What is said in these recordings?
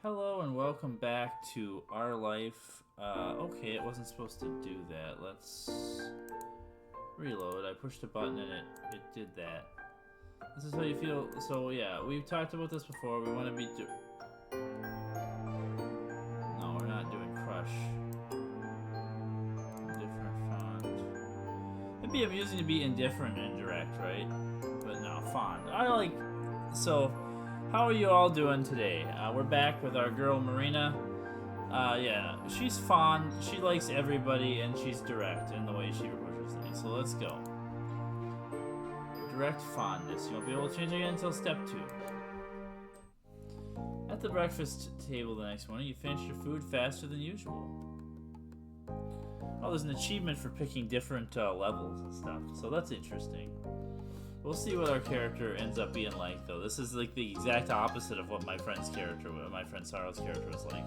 Hello and welcome back to Our Life. Okay, it wasn't supposed to do that. Let's reload. I pushed a button and it did that. This is how you feel. So yeah, we've talked about this before. We want to be No, we're not doing Crush. Different font. It'd be amusing to be indifferent and direct, right? But no, font. So, how are you all doing today? We're back with our girl Marina. Yeah, she's fond, she likes everybody, and she's direct in the way she approaches things. So let's go. Direct fondness. You won't be able to change again until step 2. At the breakfast table the next morning, you finish your food faster than usual. Oh, there's an achievement for picking different levels and stuff, so that's interesting. We'll see what our character ends up being like, though. This is like the exact opposite of what my friend Sarah's character was like.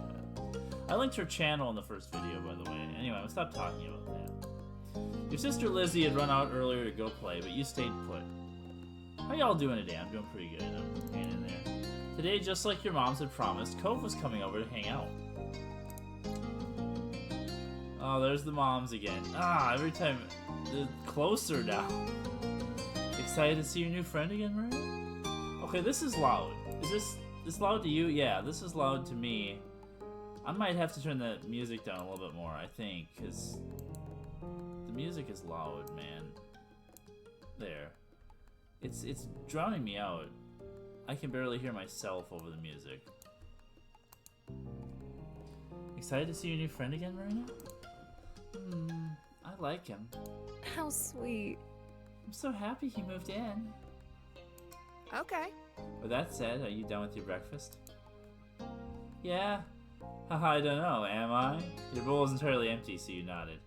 I linked her channel in the first video, by the way. Anyway, I'm gonna stop talking about that. Your sister Lizzie had run out earlier to go play, but you stayed put. How y'all doing today? I'm doing pretty good. I'm hanging in there. Today, just like your moms had promised, Cove was coming over to hang out. Oh, there's the moms again. Every time, they're closer now. Excited to see your new friend again, Maria? Okay, this is loud. Is this loud to you? Yeah, this is loud to me. I might have to turn the music down a little bit more, I think, because the music is loud, man. There. It's drowning me out. I can barely hear myself over the music. Excited to see your new friend again, Marina? I like him. How sweet. I'm so happy he moved in. Okay. With that said, are you done with your breakfast? Yeah. Haha, I don't know, am I? Your bowl is entirely empty, so you nodded.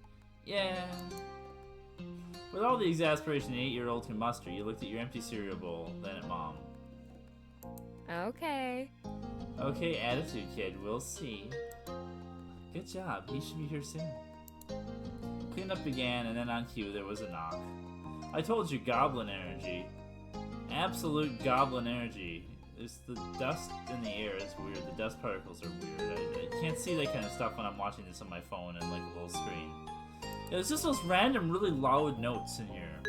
Yeah. With all the exasperation an 8-year-old can muster, you looked at your empty cereal bowl, then at Mom. Okay. Okay, attitude, kid. We'll see. Good job. He should be here soon. Cleanup began, and then on cue, there was a knock. I told you, goblin energy. Absolute goblin energy. There's the dust in the air is weird. The dust particles are weird. I can't see that kind of stuff when I'm watching this on my phone and like a little screen. It's just those random, really loud notes in here.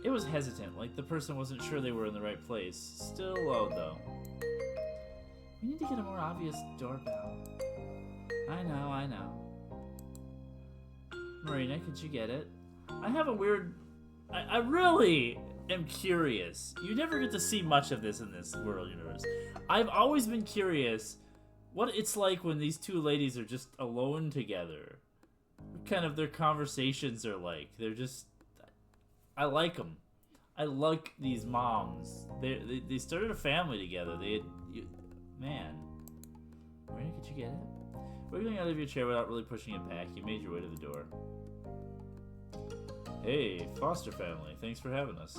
It was hesitant, like the person wasn't sure they were in the right place. Still loud though. We need to get a more obvious doorbell. I know. Marina, could you get it? I have a weird... I really am curious. You never get to see much of this in this world universe. I've always been curious what it's like when these two ladies are just alone together. What kind of their conversations are like. They're just... I like them. I like these moms. They started a family together. Man. Marina, could you get it? Wiggling out of your chair without really pushing it back, you made your way to the door. Hey, foster family, thanks for having us.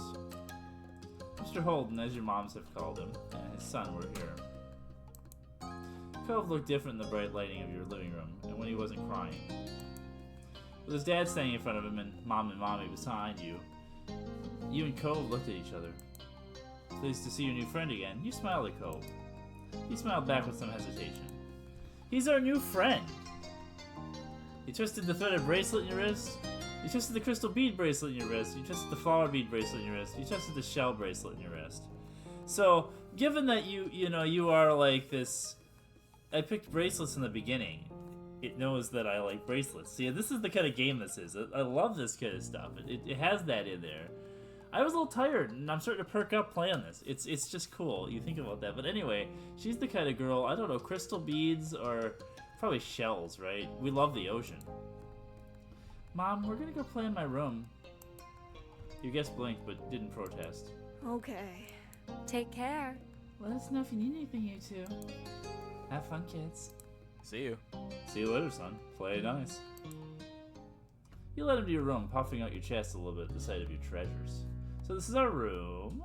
Mr. Holden, as your moms have called him, and his son were here. Cove looked different in the bright lighting of your living room, and when he wasn't crying. With his dad standing in front of him and mommy behind you, you and Cove looked at each other. Pleased to see your new friend again, you smiled at Cove. He smiled back with some hesitation. He's our new friend! You twisted the threaded bracelet in your wrist. You twisted the crystal bead bracelet in your wrist. You twisted the flower bead bracelet in your wrist. You twisted the shell bracelet in your wrist. So, given that you are like this... I picked bracelets in the beginning. It knows that I like bracelets. See, this is the kind of game this is. I love this kind of stuff. It has that in there. I was a little tired, and I'm starting to perk up playing this. It's just cool. You think about that. But anyway, she's the kind of girl, I don't know, crystal beads or probably shells, right? We love the ocean. Mom, we're gonna go play in my room. Your guest blinked, but didn't protest. Okay. Take care. Let us know if you need anything, you two. Have fun, kids. See you. See you later, son. Play nice. You led him to your room, puffing out your chest a little bit at the sight of your treasures. So this is our room.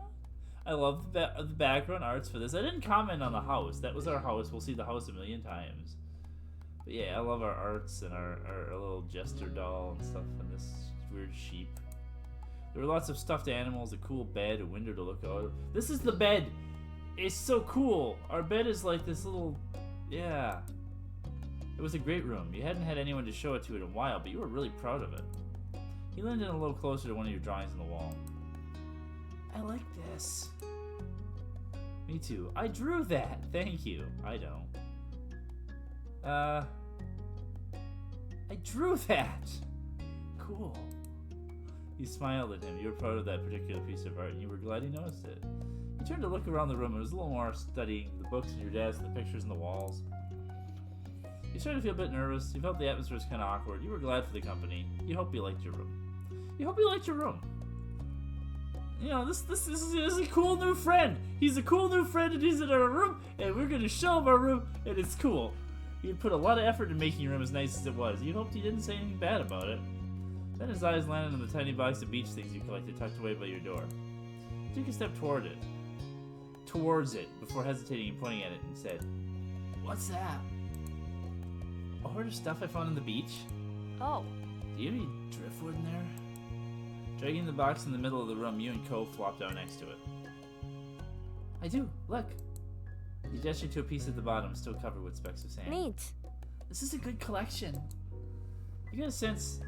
I love the background arts for this. I didn't comment on the house. That was our house. We'll see the house a million times. But yeah, I love our arts and our little jester doll and stuff and this weird sheep. There were lots of stuffed animals, a cool bed, a window to look out. This is the bed It's so cool. Our bed is like this little... Yeah. It was a great room. You hadn't had anyone to show it to in a while, but you were really proud of it. He leaned in a little closer to one of your drawings on the wall. I like this. Me too. I drew that. Thank you. I don't. I drew that. Cool. You smiled at him. You were proud of that particular piece of art, and you were glad he noticed it. You turned to look around the room and was a little more studying the books in your desk and the pictures on the walls. You started to feel a bit nervous. You felt the atmosphere was kind of awkward. You were glad for the company. You hope you liked your room. You hope you liked your room. You know, this is a cool new friend. He's a cool new friend, and he's in our room, and we're gonna show him our room, and it's cool. You put a lot of effort in making your room as nice as it was. You hoped he didn't say anything bad about it. Then his eyes landed on the tiny box of beach things you collected tucked away by your door. He took a step towards it, before hesitating and pointing at it, and said, "What's that?" "A hoard of stuff I found on the beach." Oh. "Do you have any driftwood in there?" Dragging the box in the middle of the room, you and Cove flopped down next to it. "I do. Look." He gestured to a piece at the bottom, still covered with specks of sand. Neat. "This is a good collection." You get the sense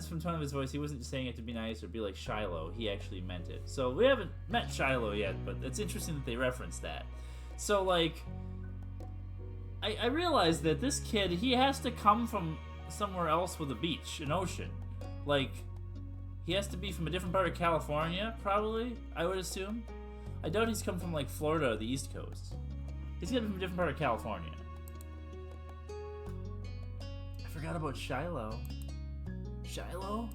from the tone of his voice he wasn't just saying it to be nice or be like Shiloh. He actually meant it. So we haven't met Shiloh yet, but it's interesting that they referenced that. So like, I realized that this kid, he has to come from somewhere else with a beach, an ocean. Like, he has to be from a different part of California, probably, I would assume. I doubt he's come from like Florida or the East Coast. He's gonna be from a different part of California. I forgot about Shiloh. Shiloh?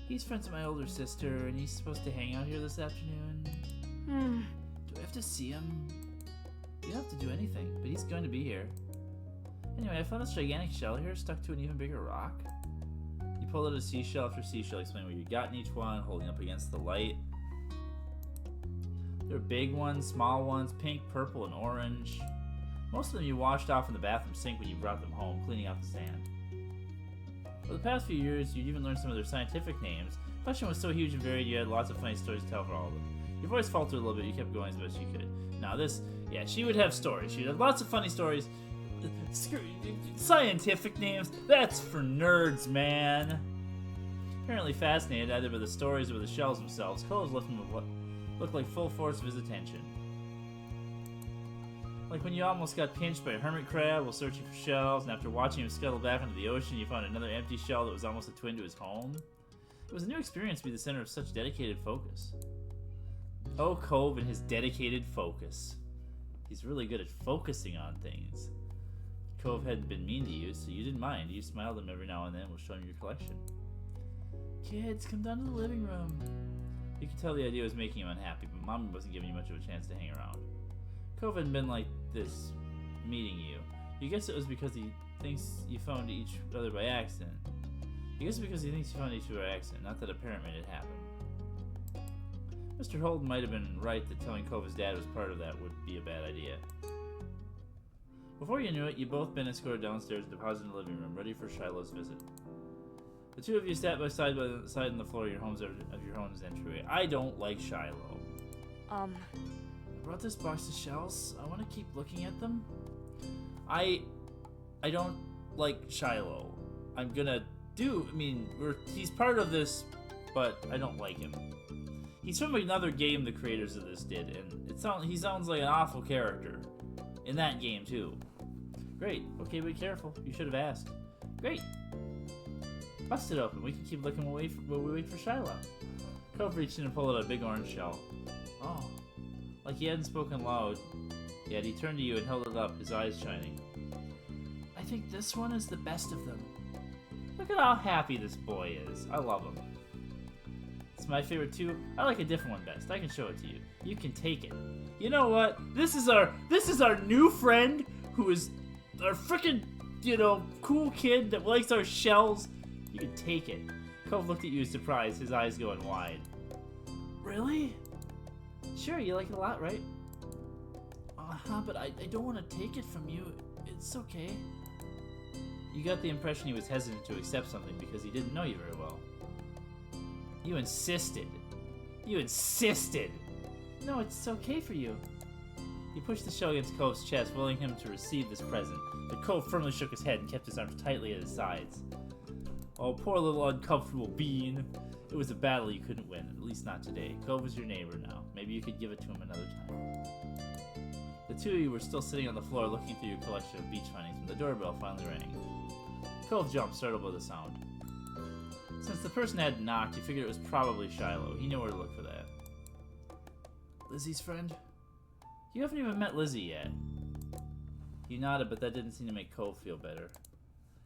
He's friends with my older sister, and he's supposed to hang out here this afternoon. Do I have to see him? You don't have to do anything, but he's going to be here. Anyway, I found this gigantic shell here stuck to an even bigger rock. You pulled out a seashell after seashell, explaining what you got in each one, holding up against the light. There were big ones, small ones, pink, purple, and orange. Most of them you washed off in the bathroom sink when you brought them home, cleaning out the sand. For the past few years, you'd even learned some of their scientific names. The collection was so huge and varied, you had lots of funny stories to tell for all of them. Your voice faltered a little bit, you kept going as best you could. Now this, yeah, she would have stories. She'd have lots of funny stories. Scientific names, that's for nerds, man. Apparently fascinated either by the stories or the shells themselves, Cole left him with what looked like full force of his attention. Like when you almost got pinched by a hermit crab while searching for shells, and after watching him scuttle back into the ocean, you found another empty shell that was almost a twin to his home. It was a new experience to be the center of such dedicated focus. Oh, Cove and his dedicated focus. He's really good at focusing on things. Cove hadn't been mean to you, so you didn't mind. You smiled at him every now and then while showing him your collection. Kids, come down to the living room. You could tell the idea was making him unhappy, but Mommy wasn't giving you much of a chance to hang around. Cove hadn't been like this, meeting you. You guess it was because he thinks you found each other by accident. You guess because he thinks you found each other by accident, not that a parent made it happen. Mr. Holden might have been right that telling Cove his dad was part of that would be a bad idea. Before you knew it, you'd both been escorted downstairs and deposited in the living room, ready for Shiloh's visit. The two of you sat by side on the floor of your home's entryway. I don't like Shiloh. I brought this box of shells. I want to keep looking at them. I don't like Shiloh. I'm gonna he's part of this, but I don't like him. He's from another game the creators of this did, and he sounds like an awful character in that game too. Great. Okay, be careful. You should have asked. Great. Bust it open. We can keep looking while we wait for Shiloh. Cove reached in and pulled out a big orange shell. Oh. Like he hadn't spoken loud, yet he turned to you and held it up, his eyes shining. I think this one is the best of them. Look at how happy this boy is. I love him. It's my favorite too. I like a different one best. I can show it to you. You can take it. You know what? This is our new friend who is our frickin', cool kid that likes our shells. You can take it. Cove looked at you in surprise, his eyes going wide. Really? Sure, you like it a lot, right? But I don't want to take it from you. It's okay. You got the impression he was hesitant to accept something because he didn't know you very well. You insisted. You insisted! No, it's okay for you. He pushed the shell against Cove's chest, willing him to receive this present, but Cove firmly shook his head and kept his arms tightly at his sides. Oh, poor little uncomfortable bean. It was a battle you couldn't win, at least not today. Cove was your neighbor now. Maybe you could give it to him another time. The two of you were still sitting on the floor looking through your collection of beach findings when the doorbell finally rang. Cove jumped, startled by the sound. Since the person hadn't knocked, he figured it was probably Shiloh. He knew where to look for that. Lizzie's friend? You haven't even met Lizzie yet. He nodded, but that didn't seem to make Cove feel better.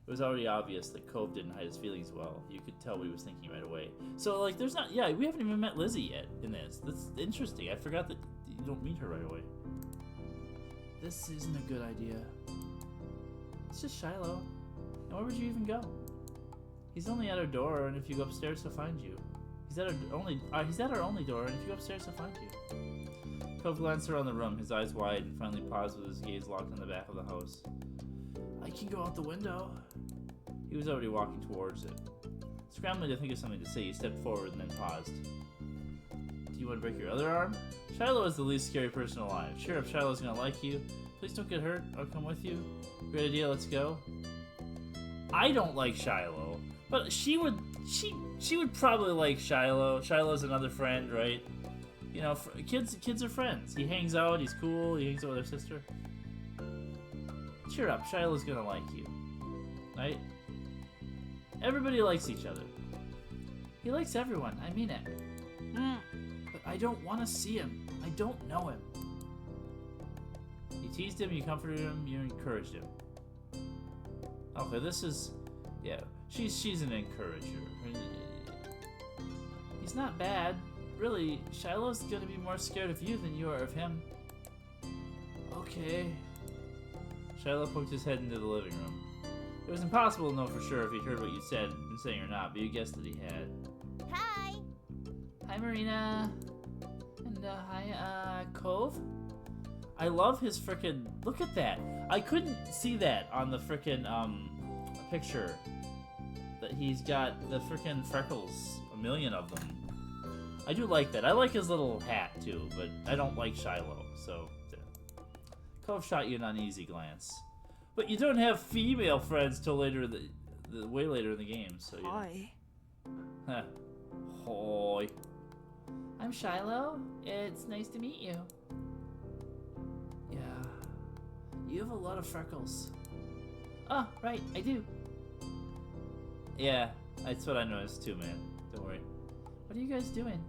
It was already obvious that Cove didn't hide his feelings well. You could tell what he was thinking right away. So, like, there's not... Yeah, we haven't even met Lizzie yet in this. That's interesting. I forgot that you don't meet her right away. This isn't a good idea. It's just Shiloh. And where would you even go? He's only at our door, and if you go upstairs, he'll find you. He's at our only door, and if you go upstairs, he'll find you. Cove glanced around the room, his eyes wide, and finally paused with his gaze locked on the back of the house. I can go out the window. He was already walking towards it. Scrambling to think of something to say, he stepped forward and then paused. Do you want to break your other arm? Shiloh is the least scary person alive. Cheer up, Shiloh's gonna like you. Please don't get hurt. I'll come with you. Great idea, let's go. I don't like Shiloh, but she would probably like Shiloh. Shiloh's another friend, right? You know, kids are friends. He hangs out, he's cool, he hangs out with her sister. Cheer up, Shiloh's gonna like you. Right? Everybody likes each other. He likes everyone, I mean it. But I don't want to see him. I don't know him. You teased him, you comforted him, you encouraged him. Okay, this is... Yeah, she's an encourager. He's not bad. Really, Shiloh's gonna be more scared of you than you are of him. Okay. Shiloh poked his head into the living room. It was impossible to know for sure if he'd heard what you said, been saying or not, but you guessed that he had. Hi. Hi, Marina. And, hi, Cove? I love his frickin'... Look at that. I couldn't see that on the frickin', picture. That he's got the frickin' freckles. A million of them. I do like that. I like his little hat, too, but I don't like Shiloh, so... There. Cove shot you an uneasy glance. But you don't have female friends till later, way later in the game, so... Hi. Huh. Hi. I'm Shiloh. It's nice to meet you. Yeah. You have a lot of freckles. Oh, right, I do. Yeah, that's what I noticed too, man. Don't worry. What are you guys doing?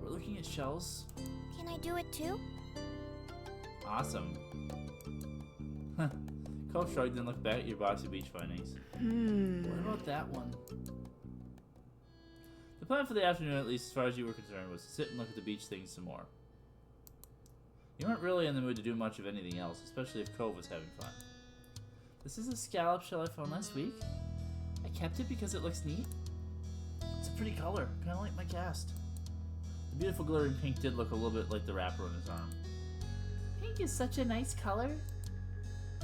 We're looking at shells. Can I do it too? Awesome. Huh. Cove shrugged and looked back at your box of beach findings. What about that one? The plan for the afternoon, at least as far as you were concerned, was to sit and look at the beach things some more. You weren't really in the mood to do much of anything else, especially if Cove was having fun. This is a scallop shell I found last week. I kept it because it looks neat. It's a pretty color, kind of like my cast. The beautiful glittering pink did look a little bit like the wrapper on his arm. Pink is such a nice color.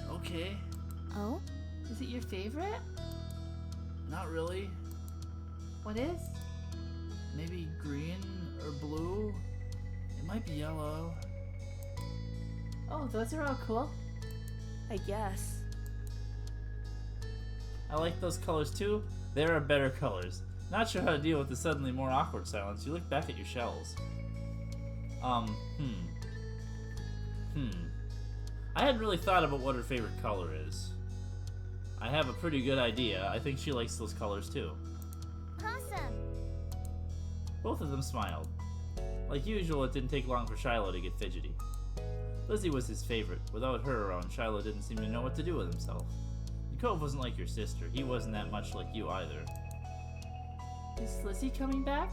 Okay. Oh? Is it your favorite? Not really. What is? Maybe green or blue. It might be yellow. Oh, those are all cool. I guess. I like those colors too. There are better colors. Not sure how to deal with the suddenly more awkward silence. You look back at your shells. I hadn't really thought about what her favorite color is. I have a pretty good idea. I think she likes those colors too. Awesome. Both of them smiled. Like usual, it didn't take long for Shiloh to get fidgety. Lizzie was his favorite. Without her around, Shiloh didn't seem to know what to do with himself. And Cove wasn't like your sister. He wasn't that much like you either. Is Lizzie coming back?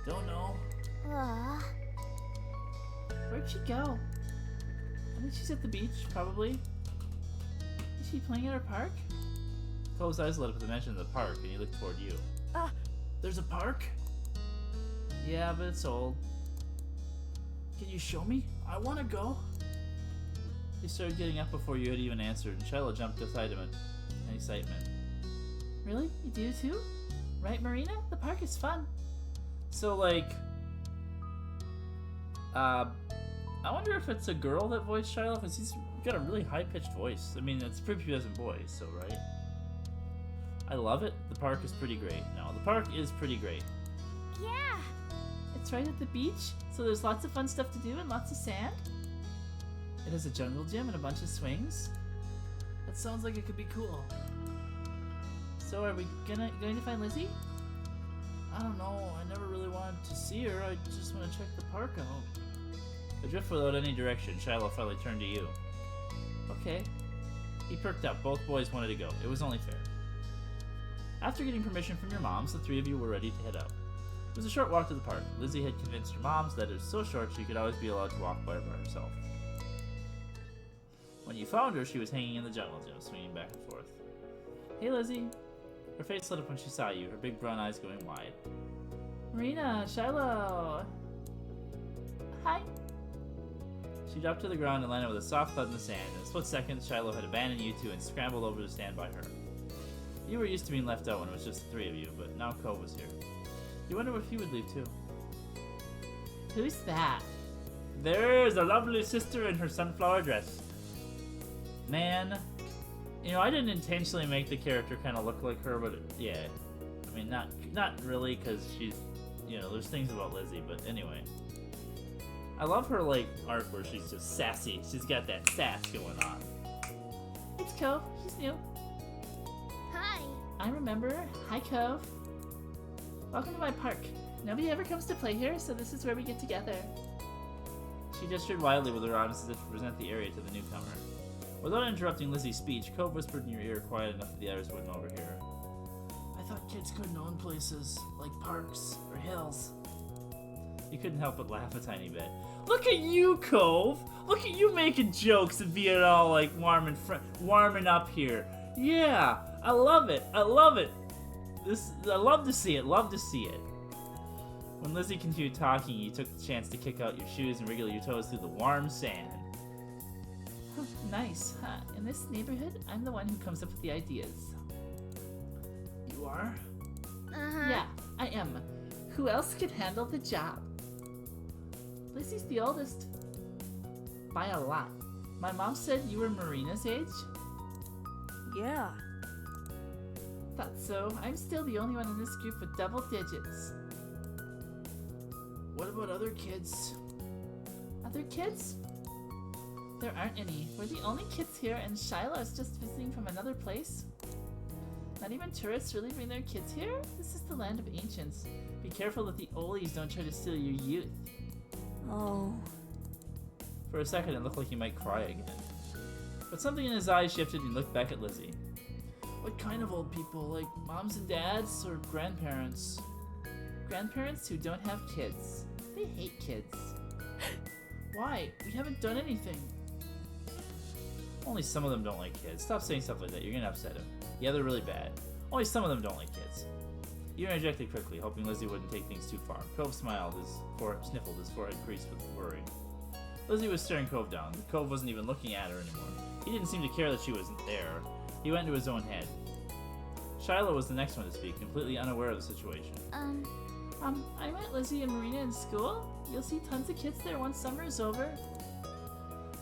Don't know. Where'd she go? I think she's at the beach, probably. Is she playing at our park? Cove's eyes lit up at the mention of the park, and he looked toward you. There's a park? Yeah, but it's old. Can you show me? I want to go. He started getting up before you had even answered, and Shiloh jumped beside him in excitement. Really? You do too? Right, Marina? The park is fun. So, like, I wonder if it's a girl that voiced Shiloh, because he's got a really high-pitched voice. I mean, it's prepubescent boys, so right? I love it. The park is pretty great. No, the park is pretty great. Yeah. It's right at the beach, so there's lots of fun stuff to do and lots of sand. It has a jungle gym and a bunch of swings. That sounds like it could be cool. So are we going to find Lizzie? I don't know. I never really wanted to see her. I just want to check the park out. Adrift without any direction, Shiloh finally turned to you. Okay. He perked up. Both boys wanted to go. It was only fair. After getting permission from your moms, the three of you were ready to head out. It was a short walk to the park. Lizzie had convinced her moms that it was so short she could always be allowed to walk by herself. When you found her, she was hanging in the jungle gym, swinging back and forth. Hey, Lizzie. Her face lit up when she saw you, her big brown eyes going wide. Marina, Shiloh. Hi. She dropped to the ground and landed with a soft thud in the sand. In a split second, Shiloh had abandoned you two and scrambled over to stand by her. You were used to being left out when it was just the three of you, but now Cove was here. You wondered if he would leave too. Who's that? There's a lovely sister in her sunflower dress. Man, you know, I didn't intentionally make the character kind of look like her, but yeah. I mean, not really, because she's, you know, there's things about Lizzie, but anyway. I love her, like, art where she's just sassy. She's got that sass going on. It's Cove. He's new. Hi. I remember. Hi, Cove. Welcome to my park. Nobody ever comes to play here, so this is where we get together. She gestured wildly with her arms as if to present the area to the newcomer. Without interrupting Lizzie's speech, Cove whispered in your ear quiet enough that the others wouldn't overhear. I thought kids couldn't own places, like parks or hills. You couldn't help but laugh a tiny bit. Look at you, Cove! Look at you making jokes and being all like warming up here. Yeah, I love it. I love it. I love to see it. Love to see it. When Lizzie continued talking, you took the chance to kick out your shoes and wriggle your toes through the warm sand. Nice, huh? In this neighborhood, I'm the one who comes up with the ideas. You are? Uh-huh. Yeah, I am. Who else could handle the job? Lizzie's the oldest. By a lot. My mom said you were Marina's age? Yeah. Thought so. I'm still the only one in this group with double digits. What about other kids? Other kids? There aren't any. We're the only kids here, and Shiloh is just visiting from another place. Not even tourists really bring their kids here? This is the land of ancients. Be careful that the Olies don't try to steal your youth. Oh. For a second, it looked like he might cry again. But something in his eyes shifted and he looked back at Lizzie. What kind of old people? Like moms and dads or grandparents? Grandparents who don't have kids. They hate kids. Why? We haven't done anything. Only some of them don't like kids. Stop saying stuff like that. You're gonna upset him. Yeah, they're really bad. Only some of them don't like kids. You interjected quickly, hoping Lizzie wouldn't take things too far. Cove smiled, sniffled, his forehead creased with worry. Lizzie was staring Cove down. Cove wasn't even looking at her anymore. He didn't seem to care that she wasn't there. He went into his own head. Shiloh was the next one to speak, completely unaware of the situation. I met Lizzie and Marina in school. You'll see tons of kids there once summer is over.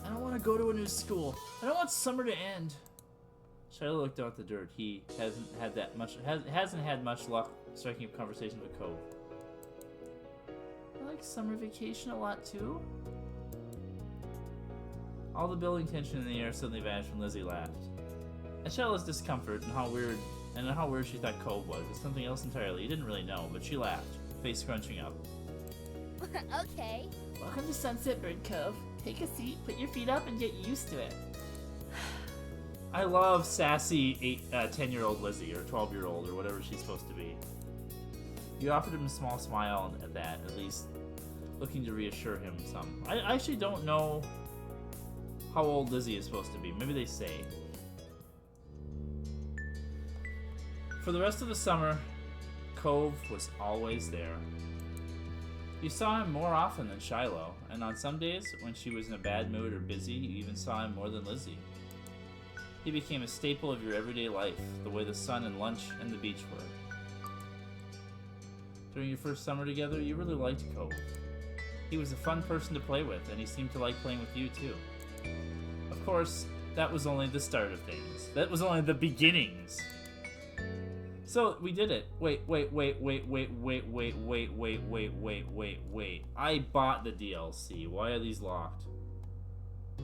I don't want to go to a new school. I don't want summer to end. Shiloh looked out at the dirt. He hasn't had much luck striking up conversations with Cove. I like summer vacation a lot too. All the building tension in the air suddenly vanished when Lizzie laughed. At Shiloh's discomfort and how weird she thought Cove was something else entirely. You didn't really know, but she laughed, face scrunching up. Okay. Welcome to Sunset Bird Cove. Take a seat, put your feet up, and get used to it. I love sassy 10-year-old Lizzie, or 12-year-old, or whatever she's supposed to be. You offered him a small smile at that, at least looking to reassure him some. I actually don't know how old Lizzie is supposed to be. Maybe they say. For the rest of the summer, Cove was always there. You saw him more often than Shiloh, and on some days, when she was in a bad mood or busy, you even saw him more than Lizzie. He became a staple of your everyday life, the way the sun and lunch and the beach were. During your first summer together, you really liked Cove. He was a fun person to play with, and he seemed to like playing with you too. Of course, that was only the start of things. That was only the beginnings. So, we did it. Wait. I bought the DLC. Why are these locked?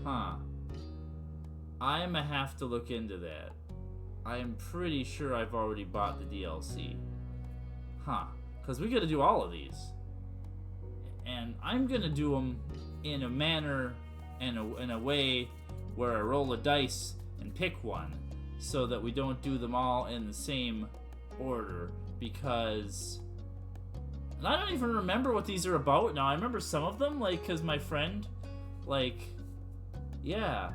Huh. I'ma have to look into that. I am pretty sure I've already bought the DLC. Huh. Because we gotta do all of these. And I'm gonna do them in a manner and in a way where I roll a dice and pick one, so that we don't do them all in the same order, because and I don't even remember what these are about now. I remember some of them, like, because my friend, like, yeah,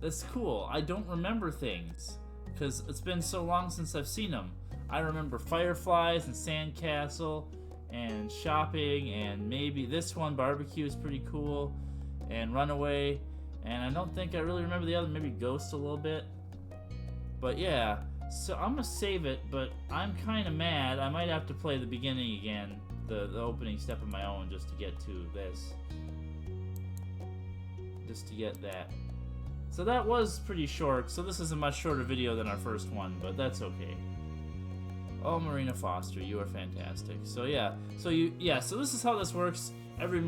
that's cool. I don't remember things because it's been so long since I've seen them. I remember Fireflies and Sandcastle and shopping, and maybe this one, Barbecue, is pretty cool, and Runaway, and I don't think I really remember the other, maybe Ghost a little bit. But yeah, so I'm gonna save it, but I'm kind of mad. I might have to play the beginning again, the opening step of my own, just to get to this. Just to get that. So that was pretty short, so this is a much shorter video than our first one, but that's okay. Oh, Marina Foster, you are fantastic. So yeah, so this is how this works. Every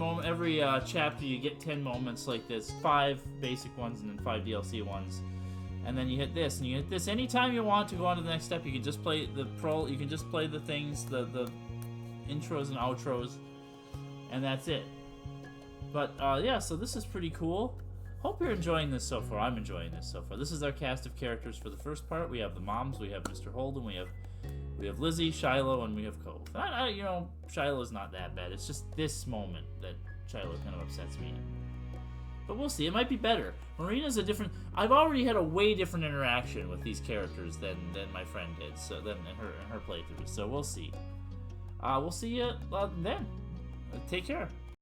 chapter you get 10 moments like this, 5 basic ones and then 5 DLC ones. And then you hit this, and you hit this anytime you want to go on to the next step. You can just play the you can just play the things, the intros and outros, and that's it. But yeah, so this is pretty cool. Hope you're enjoying this so far. I'm enjoying this so far. This is our cast of characters for the first part. We have the moms, we have Mr. Holden, we have Lizzie, Shiloh, and we have Cove. You know, Shiloh's not that bad. It's just this moment that Shiloh kind of upsets me. But we'll see. It might be better. Marina's a different... I've already had a way different interaction with these characters than my friend did. So than her playthrough. So we'll see. We'll see you then. Take care.